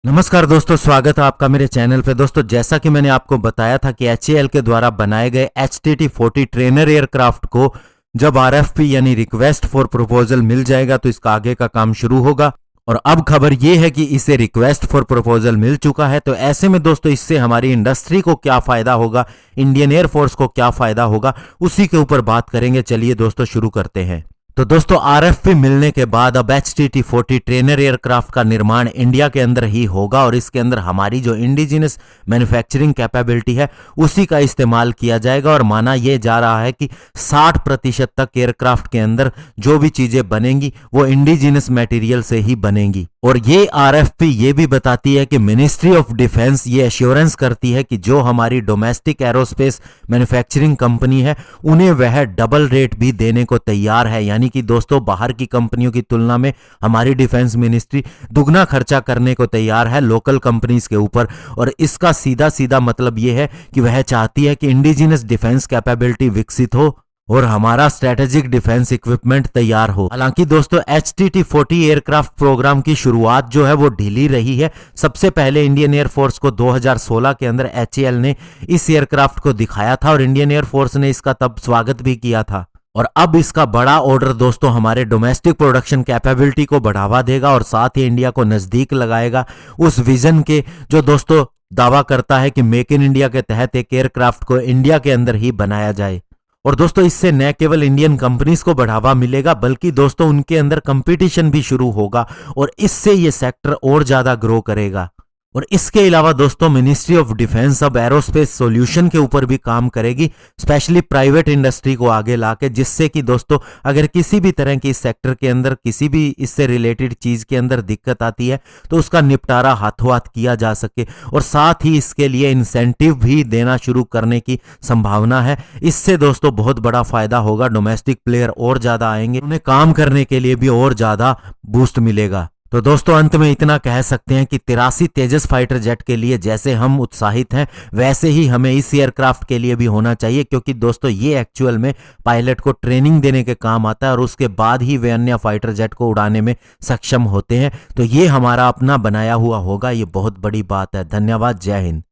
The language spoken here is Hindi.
नमस्कार दोस्तों, स्वागत है आपका मेरे चैनल पे। दोस्तों, जैसा कि मैंने आपको बताया था कि HAL के द्वारा बनाए गए HTT-40 ट्रेनर एयरक्राफ्ट को जब RFP यानी रिक्वेस्ट फॉर प्रपोजल मिल जाएगा तो इसका आगे का काम शुरू होगा। और अब खबर यह है कि इसे रिक्वेस्ट फॉर प्रपोजल मिल चुका है। तो ऐसे में दोस्तों, इससे हमारी इंडस्ट्री को क्या फायदा होगा, इंडियन एयरफोर्स को क्या फायदा होगा, उसी के ऊपर बात करेंगे। चलिए दोस्तों, शुरू करते हैं। तो दोस्तों, RFP मिलने के बाद अब HTT-40 ट्रेनर एयरक्राफ्ट का निर्माण इंडिया के अंदर ही होगा और इसके अंदर हमारी जो इंडिजिनस मैन्युफैक्चरिंग कैपेबिलिटी है उसी का इस्तेमाल किया जाएगा। और माना यह जा रहा है कि 60% तक एयरक्राफ्ट के अंदर जो भी चीजें बनेंगी वो इंडिजिनस मटेरियल से ही बनेंगी। और ये RFP ये भी बताती है कि मिनिस्ट्री ऑफ डिफेंस ये एश्योरेंस करती है कि जो हमारी डोमेस्टिक एरोस्पेस मैन्युफैक्चरिंग कंपनी है उन्हें वह डबल रेट भी देने को तैयार है। यानी कि दोस्तों, बाहर की कंपनियों की तुलना में हमारी डिफेंस मिनिस्ट्री दुगना खर्चा करने को तैयार है लोकल कंपनीज के ऊपर। और इसका सीधा सीधा मतलब यह है कि वह चाहती है कि इंडिजिनस डिफेंस कैपेबिलिटी विकसित हो और हमारा स्ट्रेटेजिक डिफेंस इक्विपमेंट तैयार हो। हालांकि दोस्तों, HTT-40 एयरक्राफ्ट प्रोग्राम की शुरुआत जो है वो ढीली रही है। सबसे पहले इंडियन एयरफोर्स को 2016 के अंदर HAL ने इस एयरक्राफ्ट को दिखाया था और इंडियन एयरफोर्स ने इसका तब स्वागत भी किया था। और अब इसका बड़ा ऑर्डर दोस्तों हमारे डोमेस्टिक प्रोडक्शन कैपेबिलिटी को बढ़ावा देगा और साथ ही इंडिया को नजदीक लगाएगा उस विजन के जो दोस्तों दावा करता है कि मेक इन इंडिया के तहत एक एयरक्राफ्ट को इंडिया के अंदर ही बनाया जाए। और दोस्तों, इससे न केवल इंडियन कंपनीज को बढ़ावा मिलेगा बल्कि दोस्तों उनके अंदर कंपटीशन भी शुरू होगा और इससे ये सेक्टर और ज्यादा ग्रो करेगा। और इसके अलावा दोस्तों, मिनिस्ट्री ऑफ डिफेंस अब एरोस्पेस सॉल्यूशन के ऊपर भी काम करेगी, स्पेशली प्राइवेट इंडस्ट्री को आगे लाके, जिससे कि दोस्तों अगर किसी भी तरह की इस सेक्टर के अंदर किसी भी इससे रिलेटेड चीज के अंदर दिक्कत आती है तो उसका निपटारा हाथों हाथ किया जा सके। और साथ ही इसके लिए इंसेंटिव भी देना शुरू करने की संभावना है। इससे दोस्तों बहुत बड़ा फायदा होगा, डोमेस्टिक प्लेयर और ज्यादा आएंगे, उन्हें काम करने के लिए भी और ज्यादा बूस्ट मिलेगा। तो दोस्तों, अंत में इतना कह सकते हैं कि 83 तेजस फाइटर जेट के लिए जैसे हम उत्साहित हैं वैसे ही हमें इस एयरक्राफ्ट के लिए भी होना चाहिए, क्योंकि दोस्तों ये एक्चुअल में पायलट को ट्रेनिंग देने के काम आता है और उसके बाद ही वे अन्य फाइटर जेट को उड़ाने में सक्षम होते हैं। तो ये हमारा अपना बनाया हुआ होगा, ये बहुत बड़ी बात है। धन्यवाद, जय हिंद।